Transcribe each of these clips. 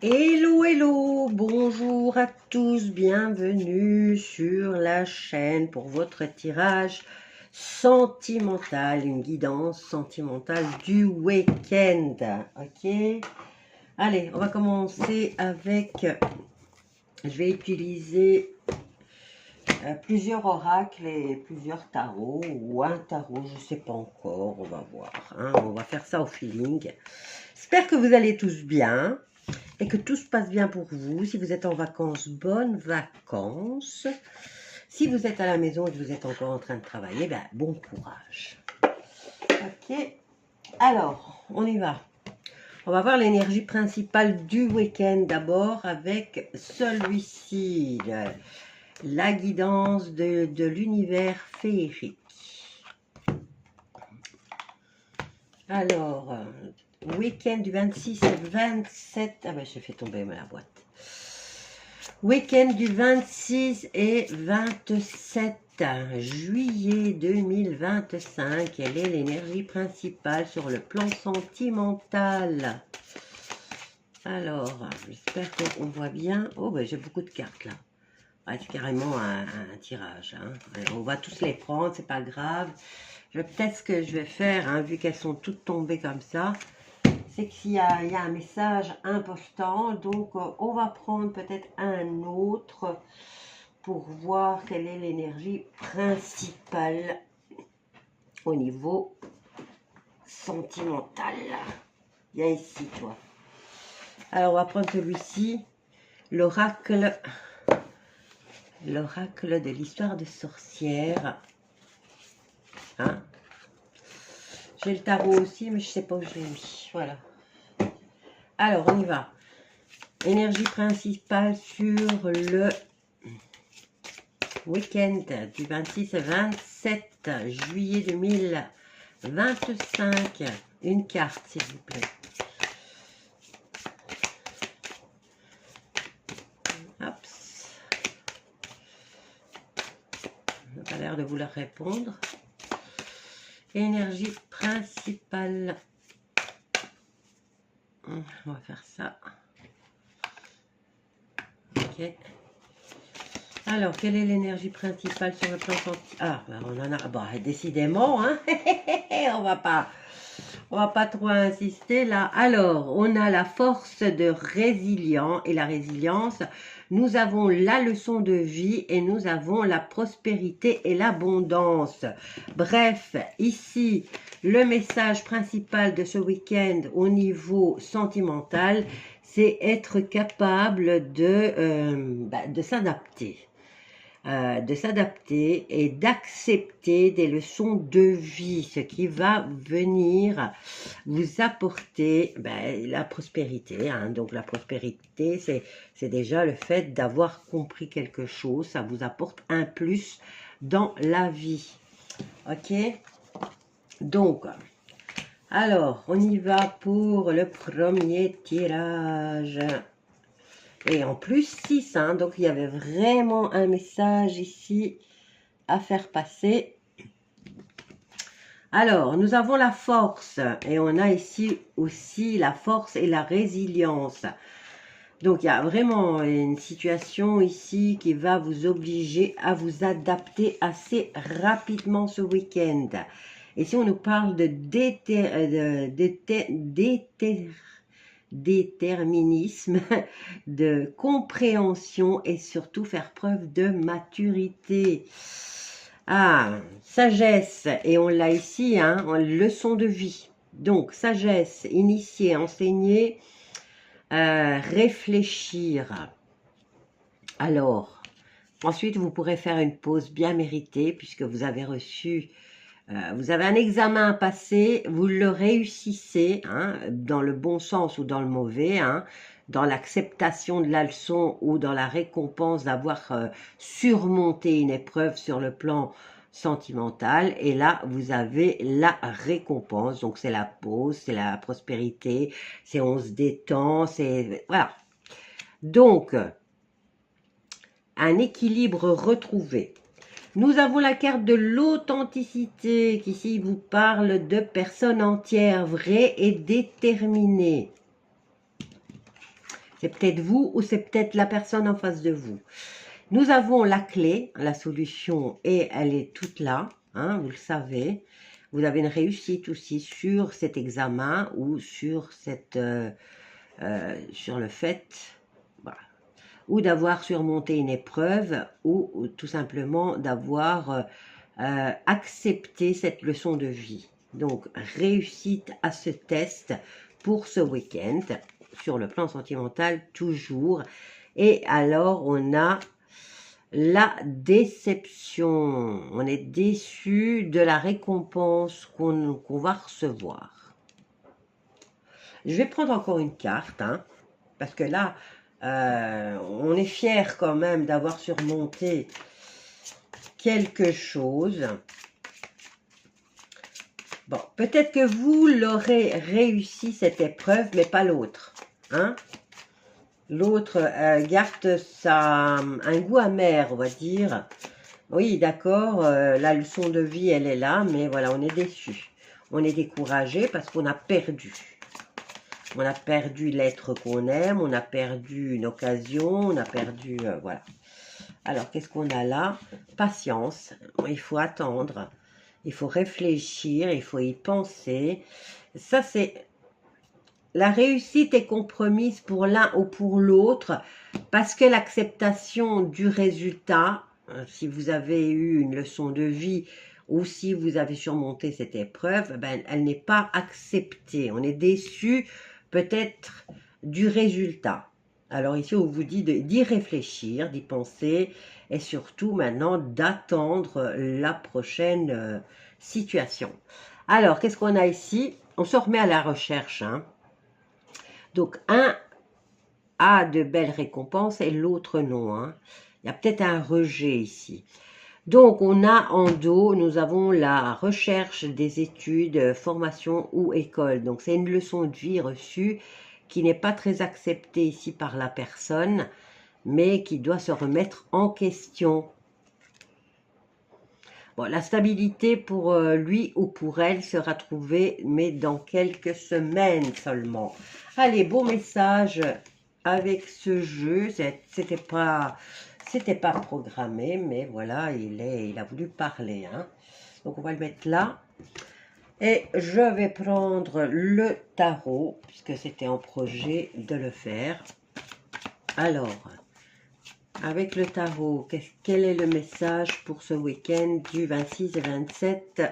Hello, hello, bonjour à tous, bienvenue sur la chaîne pour votre tirage sentimental, une guidance sentimentale du week-end, ok? Allez, on va commencer avec, je vais utiliser plusieurs oracles et plusieurs tarots, ou un tarot, je ne sais pas encore, on va voir, hein, on va faire ça au feeling. J'espère que vous allez tous bien. Et que tout se passe bien pour vous. Si vous êtes en vacances, bonnes vacances. Si vous êtes à la maison et que vous êtes encore en train de travailler, ben, bon courage. Ok, alors, on y va. On va voir l'énergie principale du week-end d'abord avec celui-ci, la guidance de l'univers féerique. Alors, week-end du 26 et 27... Ah ben, j'ai fait tomber la boîte. Week-end du 26 et 27 juillet 2025. Quelle est l'énergie principale sur le plan sentimental? Alors, j'espère qu'on voit bien. Oh, ben j'ai beaucoup de cartes là. Ah, c'est carrément un tirage. Hein. Alors, on va tous les prendre, c'est pas grave. Peut-être ce que je vais faire, hein, vu qu'elles sont toutes tombées comme ça, c'est qu'il y a un message important, donc on va prendre peut-être un autre pour voir quelle est l'énergie principale au niveau sentimental. Viens ici, toi. Alors, on va prendre celui-ci, l'oracle de l'histoire de sorcière. Hein? J'ai le tarot aussi, mais je ne sais pas où je l'ai mis. Voilà. Alors, on y va. Énergie principale sur le week-end du 26 au 27 juillet 2025. Une carte, s'il vous plaît. Hop. On n'a pas l'air de vouloir répondre. Énergie principale. On va faire ça. Ok. Alors, quelle est l'énergie principale sur le plan sentimental? Ah, ben on en a. Bon, décidément, hein. on va pas trop insister là. Alors, on a la force de résilience et la résilience. Nous avons la leçon de vie et nous avons la prospérité et l'abondance. Bref, ici, le message principal de ce week-end au niveau sentimental, c'est être capable de s'adapter. Et d'accepter des leçons de vie, ce qui va venir vous apporter la prospérité. Hein. Donc la prospérité, c'est déjà le fait d'avoir compris quelque chose, ça vous apporte un plus dans la vie. Ok? Donc, alors, on y va pour le premier tirage. Et en plus 6, hein, donc il y avait vraiment un message ici à faire passer. Alors, nous avons la force et on a ici aussi la force et la résilience. Donc, il y a vraiment une situation ici qui va vous obliger à vous adapter assez rapidement ce week-end. Et si on nous parle de déterminisme, de compréhension et surtout faire preuve de maturité. Ah, sagesse, et on l'a ici, hein, leçon de vie. Donc, sagesse, initier, enseigner, réfléchir. Alors, ensuite, vous pourrez faire une pause bien méritée puisque vous avez reçu... vous avez un examen à passer, vous le réussissez, hein, dans le bon sens ou dans le mauvais, hein, dans l'acceptation de la leçon ou dans la récompense d'avoir surmonté une épreuve sur le plan sentimental. Et là, vous avez la récompense. Donc, c'est la pause, c'est la prospérité, c'est on se détend, c'est... Voilà. Donc, un équilibre retrouvé. Nous avons la carte de l'authenticité qui ici vous parle de personnes entières, vraies et déterminées. C'est peut-être vous ou c'est peut-être la personne en face de vous. Nous avons la clé, la solution, et elle est toute là, hein, vous le savez. Vous avez une réussite aussi sur cet examen ou sur, sur le fait, voilà, ou d'avoir surmonté une épreuve ou tout simplement d'avoir accepté cette leçon de vie. Donc, réussite à ce test pour ce week-end, sur le plan sentimental toujours. Et alors, on a la déception. On est déçu de la récompense qu'on va recevoir. Je vais prendre encore une carte, hein, parce que là, on est fier quand même d'avoir surmonté quelque chose. Bon, peut-être que vous l'aurez réussi cette épreuve, mais pas l'autre, hein. L'autre garde un goût amer, on va dire. Oui, d'accord, la leçon de vie, elle est là, mais voilà, on est déçu. On est découragé parce qu'on a perdu. On a perdu l'être qu'on aime, on a perdu une occasion, on a perdu, voilà. Alors, qu'est-ce qu'on a là? Patience, il faut attendre, il faut réfléchir, il faut y penser. Ça, c'est... La réussite est compromise pour l'un ou pour l'autre parce que l'acceptation du résultat, si vous avez eu une leçon de vie ou si vous avez surmonté cette épreuve, ben, elle n'est pas acceptée. On est déçu peut-être du résultat. Alors ici, on vous dit d'y réfléchir, d'y penser et surtout maintenant d'attendre la prochaine situation. Alors, qu'est-ce qu'on a ici? On se remet à la recherche, hein. Donc, un a de belles récompenses et l'autre non, hein. Il y a peut-être un rejet ici. Donc, on a en dos, nous avons la recherche des études, formation ou école. Donc, c'est une leçon de vie reçue qui n'est pas très acceptée ici par la personne, mais qui doit se remettre en question. Bon, la stabilité pour lui ou pour elle sera trouvée, mais dans quelques semaines seulement. Allez, beau message avec ce jeu. C'était pas programmé, mais voilà, il a voulu parler, hein. Donc, on va le mettre là. Et je vais prendre le tarot, puisque c'était en projet de le faire. Alors, avec le tarot, quel est le message pour ce week-end du 26 et 27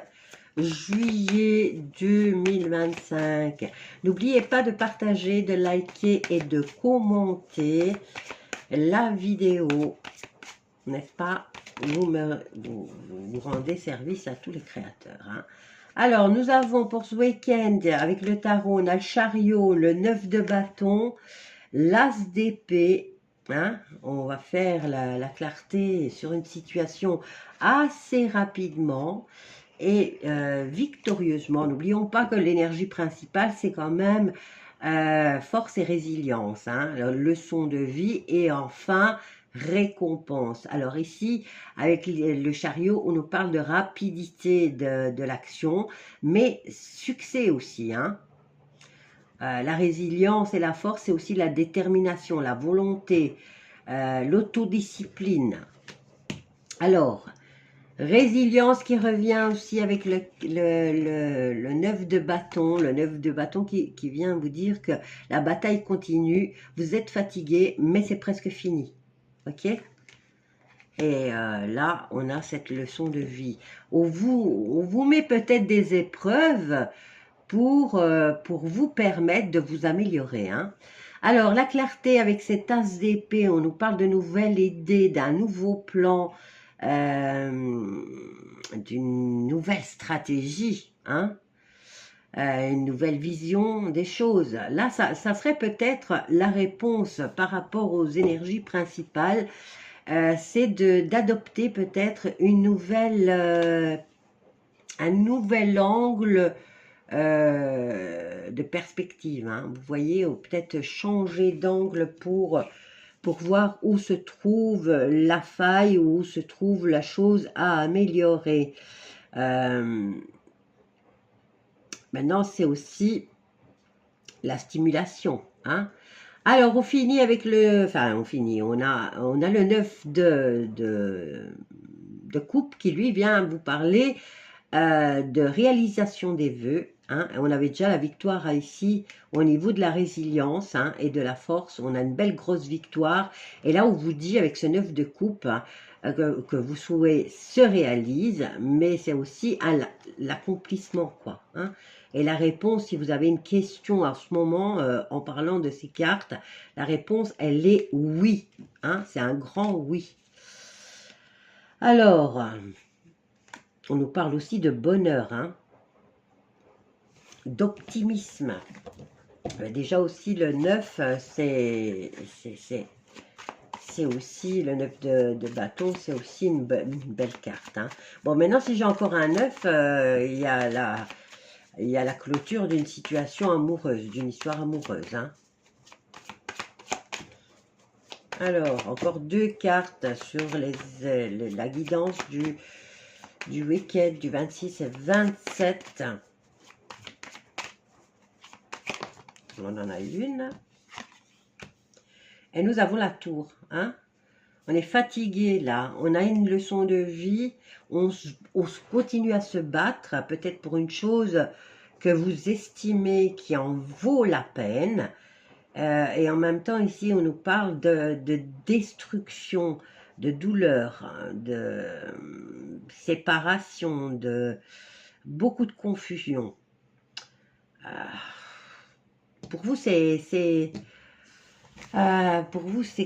juillet 2025? N'oubliez pas de partager, de liker et de commenter la vidéo, n'est-ce pas? Vous rendez service à tous les créateurs, hein. Alors, nous avons pour ce week-end, avec le tarot, on a le chariot, le 9 de bâton, l'as d'épée. Hein, on va faire la clarté sur une situation assez rapidement et victorieusement. N'oublions pas que l'énergie principale, c'est quand même force et résilience, hein, leçon de vie et enfin récompense. Alors ici, avec le chariot, on nous parle de rapidité de l'action, mais succès aussi, hein. La résilience et la force, c'est aussi la détermination, la volonté, l'autodiscipline. Alors, résilience qui revient aussi avec le 9 de bâton, le 9 de bâton qui vient vous dire que la bataille continue, vous êtes fatigué, mais c'est presque fini. Ok? Et là, on a cette leçon de vie. On vous met peut-être des épreuves pour vous permettre de vous améliorer, hein. Alors, la clarté avec cette as d'épée, on nous parle de nouvelles idées, d'un nouveau plan, d'une nouvelle stratégie, hein, une nouvelle vision des choses. Là, ça serait peut-être la réponse par rapport aux énergies principales, c'est d'adopter peut-être une nouvelle, un nouvel angle de perspective, hein. Vous voyez, ou peut-être changer d'angle pour voir où se trouve la faille, où se trouve la chose à améliorer. Maintenant, c'est aussi la stimulation, hein. Alors, on finit avec le... Enfin, on finit. On a le 9 de coupe qui, lui, vient vous parler de réalisation des vœux. Hein. On avait déjà la victoire ici au niveau de la résilience hein, et de la force. On a une belle grosse victoire. Et là, on vous dit avec ce 9 de coupe hein, que vos souhaits se réalisent, mais c'est aussi l'accomplissement, quoi. Hein. Et la réponse, si vous avez une question à ce moment, en parlant de ces cartes, la réponse, elle est oui. Hein, c'est un grand oui. Alors, on nous parle aussi de bonheur, hein, d'optimisme. Déjà aussi le 9, c'est aussi le 9 de bâton, c'est aussi une belle carte. Hein. Bon, maintenant, si j'ai encore un 9, il y a la clôture d'une situation amoureuse, d'une histoire amoureuse. Hein. Alors, encore 2 cartes sur la guidance du week-end du 26 et 27. On en a une. Et nous avons la tour. Hein? On est fatigué là. On a une leçon de vie. On continue à se battre, peut-être pour une chose que vous estimez qui en vaut la peine. Et en même temps, ici, on nous parle de destruction, de douleur, de séparation, de beaucoup de confusion. Pour vous, c'est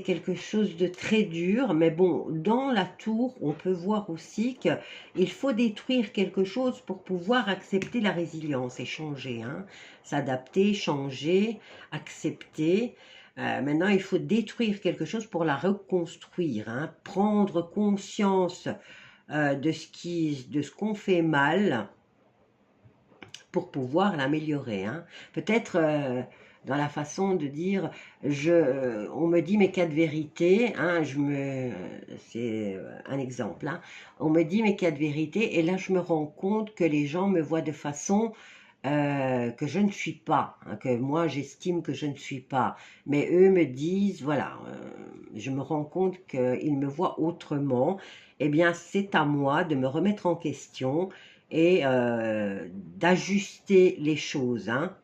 quelque chose de très dur, mais bon, dans la tour, on peut voir aussi qu'il faut détruire quelque chose pour pouvoir accepter la résilience et changer, hein, s'adapter, changer, accepter. Maintenant, il faut détruire quelque chose pour la reconstruire, hein, prendre conscience de ce qu'on fait mal pour pouvoir l'améliorer. Hein. Peut-être dans la façon de dire, on me dit mes 4 vérités, hein, c'est un exemple, hein, on me dit mes 4 vérités, et là je me rends compte que les gens me voient de façon que je ne suis pas, hein, que moi j'estime que je ne suis pas, mais eux me disent, voilà, je me rends compte qu'ils me voient autrement, eh bien c'est à moi de me remettre en question, et d'ajuster les choses. Hein.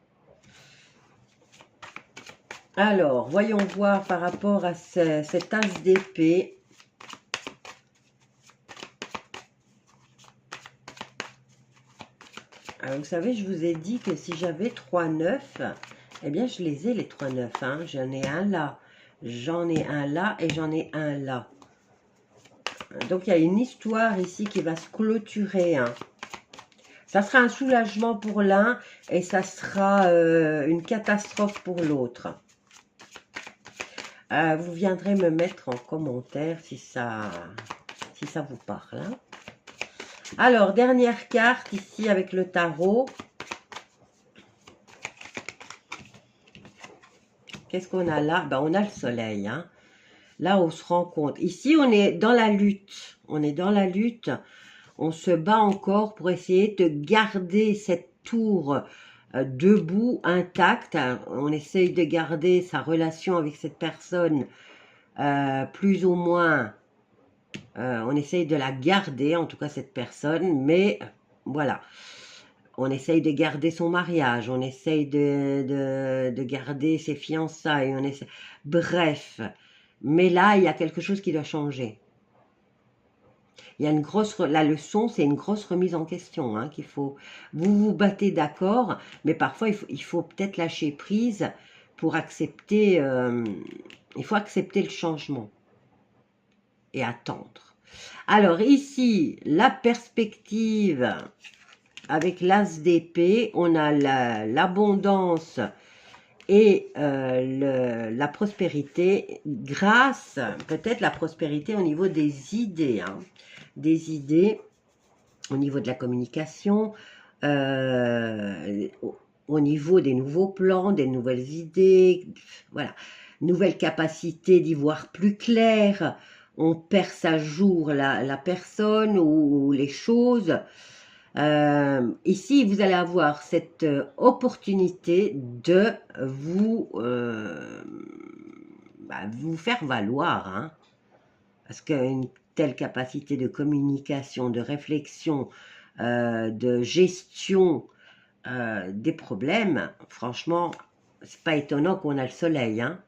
Alors, voyons voir par rapport à cet as d'épée. Alors, vous savez, je vous ai dit que si j'avais 3 9, eh bien, je les ai, les 3 9. Hein. J'en ai un là, j'en ai un là et j'en ai un là. Donc, il y a une histoire ici qui va se clôturer. Hein. Ça sera un soulagement pour l'un et ça sera une catastrophe pour l'autre. Vous viendrez me mettre en commentaire si ça vous parle. Hein. Alors, dernière carte ici avec le tarot. Qu'est-ce qu'on a là? Ben, on a le soleil. Hein. Là, on se rend compte. Ici, on est dans la lutte. On est dans la lutte. On se bat encore pour essayer de garder cette tour debout, intacte. On essaye de garder sa relation avec cette personne plus ou moins. On essaye de la garder, en tout cas cette personne, mais voilà. On essaye de garder son mariage, on essaye de garder ses fiançailles, bref. Mais là, il y a quelque chose qui doit changer. Il y a une grosse, la leçon, c'est une grosse remise en question hein, qu'il faut. Vous vous battez d'accord, mais parfois il faut peut-être lâcher prise pour accepter. Il faut accepter le changement et attendre. Alors ici, la perspective avec l'as d'épée, on a l'abondance et la prospérité grâce, peut-être la prospérité au niveau des idées. Hein. Des idées au niveau de la communication, au niveau des nouveaux plans, des nouvelles idées, voilà, nouvelle capacité d'y voir plus clair, on perce à jour la personne ou les choses. Ici, vous allez avoir cette opportunité de vous vous faire valoir, hein, parce qu'une telle capacité de communication, de réflexion, de gestion des problèmes, franchement, c'est pas étonnant qu'on a le soleil, hein.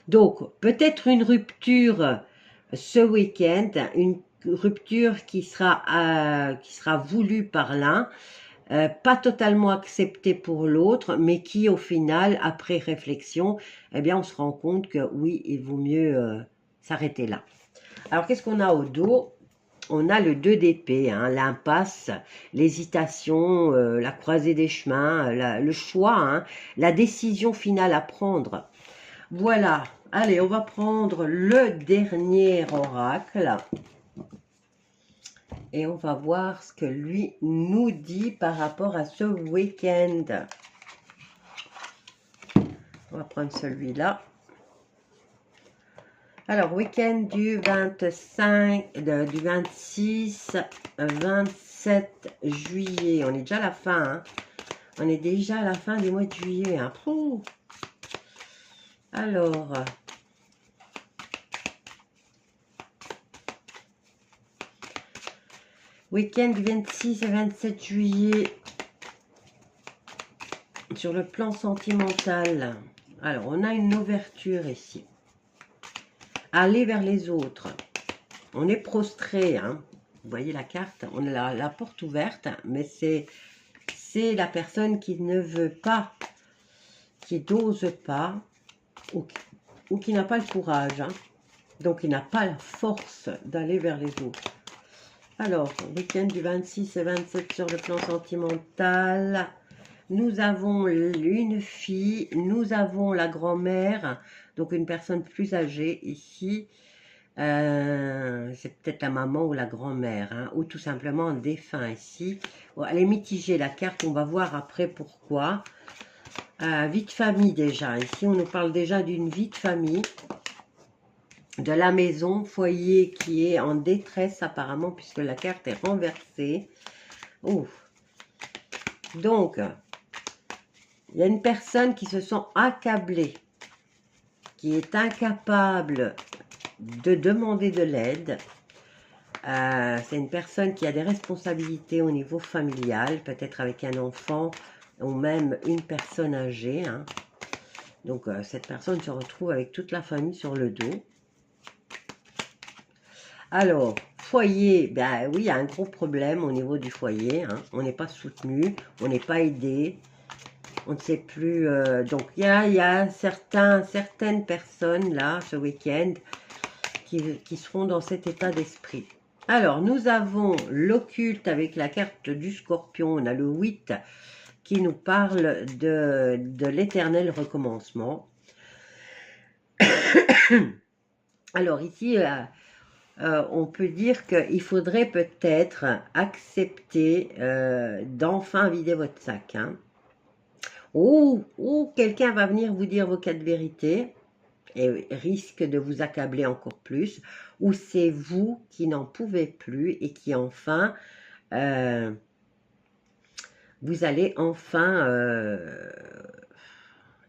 Donc, peut-être une rupture ce week-end, une rupture qui sera voulue par l'un, pas totalement acceptée pour l'autre, mais qui, au final, après réflexion, eh bien, on se rend compte que oui, il vaut mieux s'arrêter là. Alors, qu'est-ce qu'on a au dos? On a le 2 d'épée, hein, l'impasse, l'hésitation, la croisée des chemins, le choix, hein, la décision finale à prendre. Voilà, allez, on va prendre le dernier oracle. Et on va voir ce que lui nous dit par rapport à ce week-end. On va prendre celui-là. Alors, week-end du 25, du 26, 27 juillet. On est déjà à la fin, hein. On est déjà à la fin du mois de juillet, hein. Alors, week-end du 26 et 27 juillet, sur le plan sentimental. Alors, on a une ouverture ici. Aller vers les autres. On est prostré, hein. Vous voyez la carte, on a la porte ouverte, mais c'est la personne qui ne veut pas, qui n'ose pas, ou qui n'a pas le courage, hein. Donc il n'a pas la force d'aller vers les autres. Alors, week-end du 26 et 27 sur le plan sentimental, nous avons une fille, nous avons la grand-mère, donc une personne plus âgée ici. C'est peut-être la maman ou la grand-mère, hein, ou tout simplement un défunt ici. Bon, elle est mitigée la carte, on va voir après pourquoi. Vie de famille déjà, ici on nous parle déjà d'une vie de famille. De la maison, foyer qui est en détresse apparemment, puisque la carte est renversée. Ouf. Donc, il y a une personne qui se sent accablée, qui est incapable de demander de l'aide. C'est une personne qui a des responsabilités au niveau familial, peut-être avec un enfant ou même une personne âgée, hein. Donc, cette personne se retrouve avec toute la famille sur le dos. Alors, foyer, ben oui, il y a un gros problème au niveau du foyer, hein. On n'est pas soutenu, on n'est pas aidé, on ne sait plus. Donc, il y a certaines personnes là, ce week-end, qui seront dans cet état d'esprit. Alors, nous avons l'occulte avec la carte du scorpion, on a le 8 qui nous parle de l'éternel recommencement. Alors, ici, on peut dire qu'il faudrait peut-être accepter d'enfin vider votre sac, hein. Ou quelqu'un va venir vous dire vos 4 vérités et risque de vous accabler encore plus, ou c'est vous qui n'en pouvez plus et qui enfin, vous allez enfin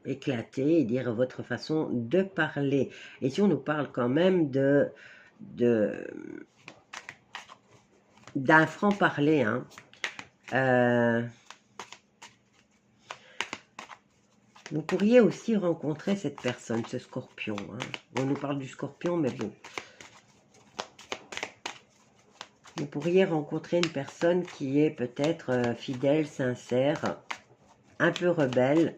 éclater et dire votre façon de parler. Et si on nous parle quand même d'un franc-parler, hein. Vous pourriez aussi rencontrer cette personne, ce scorpion, hein. On nous parle du scorpion, mais bon. Vous pourriez rencontrer une personne qui est peut-être fidèle, sincère, un peu rebelle.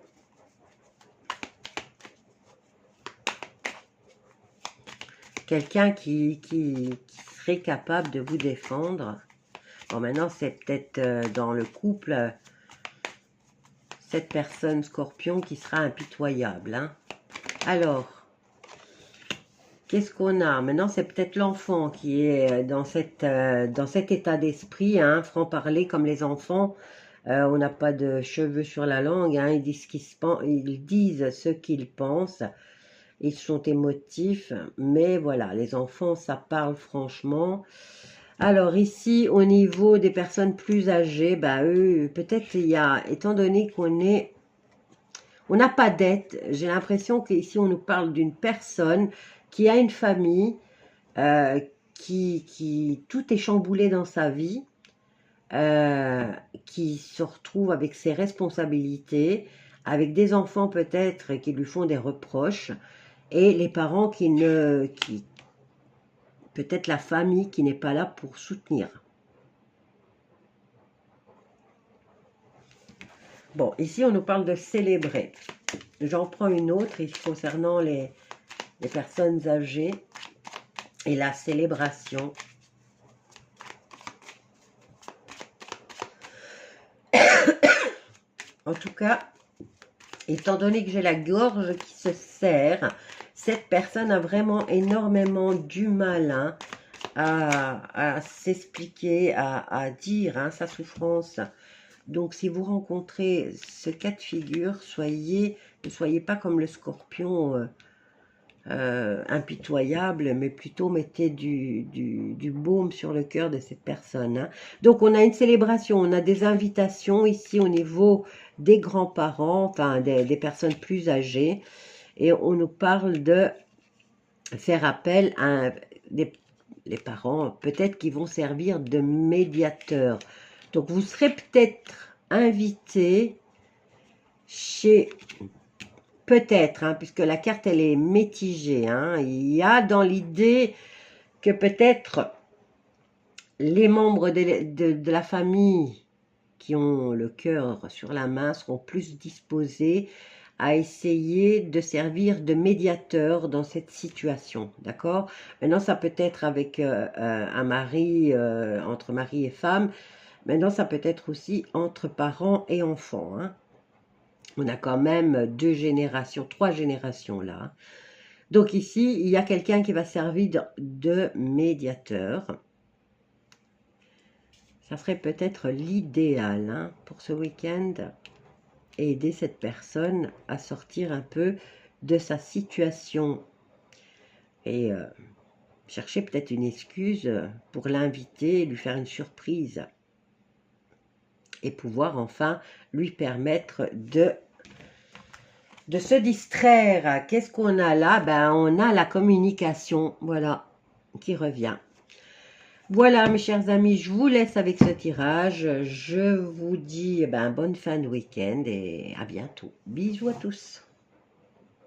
Quelqu'un qui serait capable de vous défendre. Bon, maintenant, c'est peut-être dans le couple, cette personne scorpion qui sera impitoyable, hein. Alors, qu'est-ce qu'on a? Maintenant, c'est peut-être l'enfant qui est dans cet état d'esprit, hein, franc-parler comme les enfants. On n'a pas de cheveux sur la langue, hein, ils disent ce qu'ils pensent. Ils sont émotifs, mais voilà, les enfants, ça parle franchement. Alors ici, au niveau des personnes plus âgées, bah eux, peut-être il y a, étant donné qu'on est On n'a pas dette. J'ai l'impression qu'ici, on nous parle d'une personne qui a une famille, euh, tout est chamboulé dans sa vie, qui se retrouve avec ses responsabilités, avec des enfants peut-être qui lui font des reproches, et les parents peut-être la famille qui n'est pas là pour soutenir. Bon, ici on nous parle de célébrer. J'en prends une autre ici concernant les personnes âgées et la célébration. En tout cas, étant donné que j'ai la gorge qui se serre, cette personne a vraiment énormément du mal hein, à s'expliquer, à dire hein, sa souffrance. Donc, si vous rencontrez ce cas de figure, ne soyez pas comme le scorpion impitoyable, mais plutôt mettez du baume sur le cœur de cette personne. Hein. Donc, on a une célébration, on a des invitations ici au niveau des grands-parents, enfin des personnes plus âgées, et on nous parle de faire appel à les parents, peut-être qui vont servir de médiateurs. Donc, vous serez peut-être invité chez... Peut-être, hein, puisque la carte, elle est mitigée. Hein, il y a dans l'idée que peut-être les membres de la famille qui ont le cœur sur la main seront plus disposés à essayer de servir de médiateur dans cette situation, d'accord? Maintenant, ça peut être avec un mari, entre mari et femme. Maintenant, ça peut être aussi entre parents et enfants. Hein. On a quand même 2 générations, 3 générations là. Donc ici, il y a quelqu'un qui va servir de médiateur. Ça serait peut-être l'idéal hein, pour ce week-end. Et aider cette personne à sortir un peu de sa situation. Et chercher peut-être une excuse pour l'inviter, lui faire une surprise. Et pouvoir enfin lui permettre de se distraire. Qu'est-ce qu'on a là? Ben, on a la communication, voilà, qui revient. Voilà, mes chers amis, je vous laisse avec ce tirage. Je vous dis bonne fin de week-end et à bientôt. Bisous à tous.